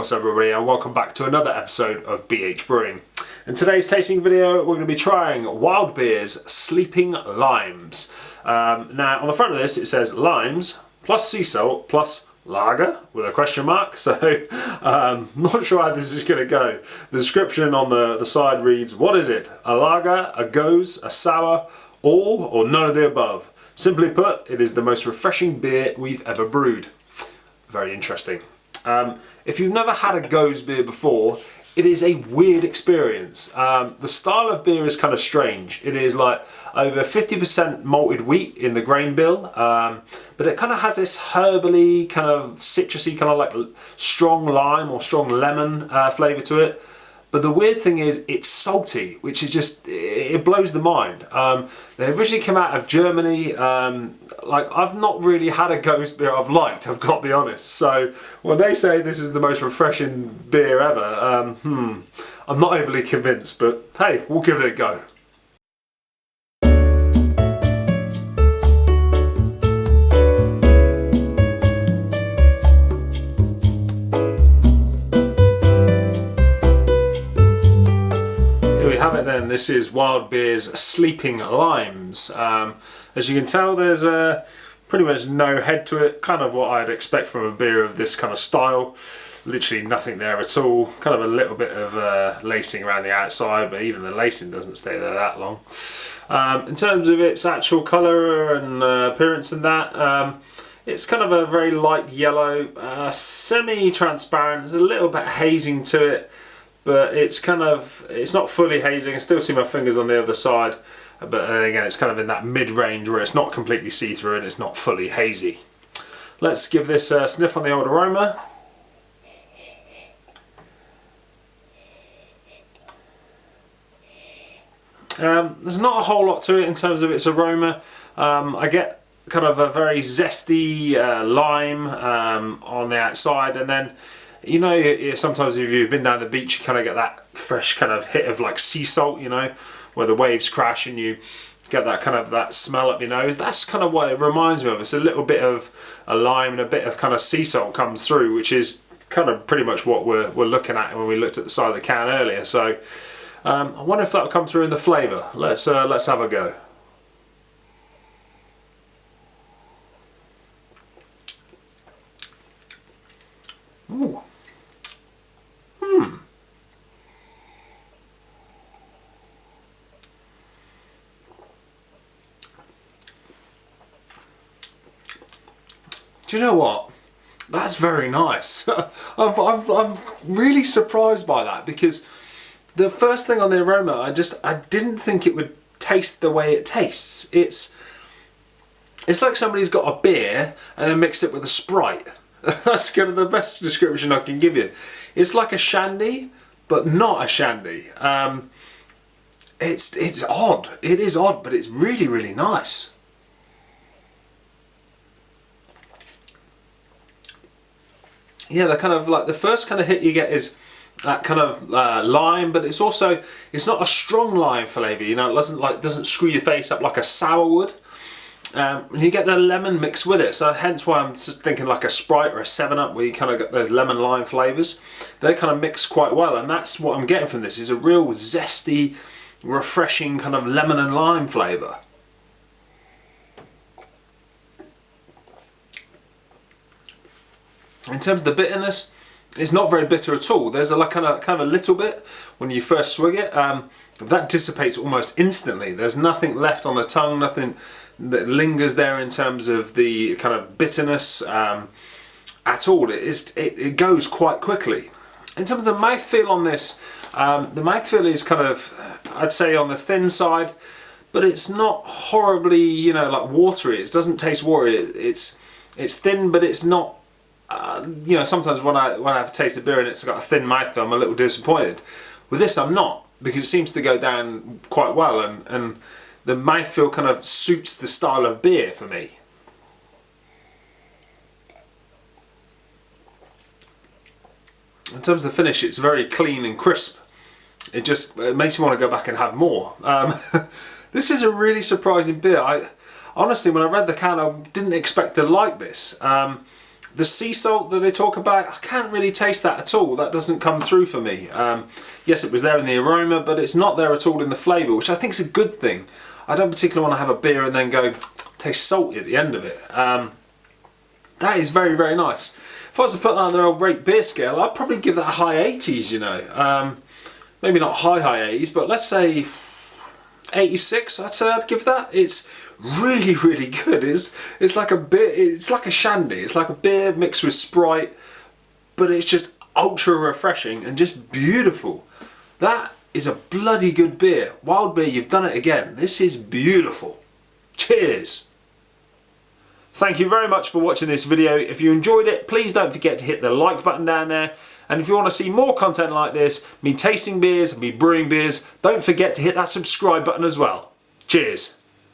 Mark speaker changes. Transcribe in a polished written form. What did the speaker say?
Speaker 1: What's up everybody, and welcome back to another episode of BH Brewing. In today's tasting video we're going to be trying Wild Beer's Sleeping Limes. Now on the front of this it says limes plus sea salt plus lager with a question mark, so not sure how this is going to go. The description on the side reads, what is it? A lager, a gose, a sour, all or none of the above? Simply put, it is the most refreshing beer we've ever brewed. Very interesting. If you've never had a Gose beer before, it is a weird experience. The style of beer is kind of strange. It is like over 50% malted wheat in the grain bill, but it kind of has this herbally, kind of citrusy, kind of like strong lime or strong lemon flavour to it. But the weird thing is it's salty, which is just, it blows the mind. They originally came out of Germany. Like, I've not really had a Gose beer I've liked, I've got to be honest. So when they say this is the most refreshing beer ever, I'm not overly convinced, but hey, we'll give it a go. Then this is Wild Beer's Sleeping Limes. As you can tell, there's pretty much no head to it, kind of what I'd expect from a beer of this kind of style. Literally nothing there at all, kind of a little bit of lacing around the outside, but even the lacing doesn't stay there that long. In terms of its actual colour and appearance and that, it's kind of a very light yellow, semi-transparent, there's a little bit hazing to it. But it's not fully hazing. I still see my fingers on the other side, but again it's kind of in that mid-range where it's not completely see-through and it's not fully hazy. Let's give this a sniff on the old aroma. There's not a whole lot to it in terms of its aroma. I get kind of a very zesty lime on the outside, and then you know, sometimes if you've been down the beach, you kind of get that fresh kind of hit of like sea salt, you know, where the waves crash and you get that kind of that smell up your nose. That's kind of what it reminds me of. It's a little bit of a lime and a bit of kind of sea salt comes through, which is kind of pretty much what we're looking at when we looked at the side of the can earlier. So I wonder if that'll come through in the flavour. Let's have a go. Ooh. Do you know what? That's very nice. I'm really surprised by that, because the first thing on the aroma, I didn't think it would taste the way it tastes. It's like somebody's got a beer and then mixed it with a Sprite. That's kind of the best description I can give you. It's like a shandy, but not a shandy. It's odd. It is odd, but it's really, really nice. Yeah, the kind of like the first kind of hit you get is that kind of lime, but it's not a strong lime flavour. You know, it doesn't screw your face up like a sour would. You get the lemon mixed with it, so hence why I'm just thinking like a Sprite or a 7-Up, where you kind of get those lemon lime flavours. They kind of mix quite well, and that's what I'm getting from this, is a real zesty, refreshing kind of lemon and lime flavour. In terms of the bitterness, it's not very bitter at all. There's a kind of a little bit when you first swig it. That dissipates almost instantly. There's nothing left on the tongue, nothing that lingers there in terms of the kind of bitterness at all. It goes quite quickly. In terms of mouthfeel on this, the mouthfeel is kind of, I'd say, on the thin side, but it's not horribly, you know, like watery. It doesn't taste watery. It's thin, but it's not. You know, sometimes when I have a taste of beer and it's got a thin mouthfeel, I'm a little disappointed. With this, I'm not, because it seems to go down quite well, and the mouthfeel kind of suits the style of beer for me. In terms of the finish, it's very clean and crisp. It makes me want to go back and have more. This is a really surprising beer. Honestly, when I read the can, I didn't expect to like this. The sea salt that they talk about, I can't really taste that at all. That doesn't come through for me. Yes, it was there in the aroma, but it's not there at all in the flavour, which I think is a good thing. I don't particularly want to have a beer and then go, taste salty at the end of it. That is very, very nice. If I was to put that on their old rate beer scale, I'd probably give that a high 80s, you know. Maybe not high 80s, but let's say 86, I'd say I'd give that. It's really, really good. It's like a beer, it's like a shandy. It's like a beer mixed with Sprite, but it's just ultra refreshing and just beautiful. That is a bloody good beer. Wild Beer, you've done it again. This is beautiful. Cheers. Thank you very much for watching this video. If you enjoyed it, please don't forget to hit the like button down there. And if you want to see more content like this, me tasting beers, me brewing beers, don't forget to hit that subscribe button as well. Cheers.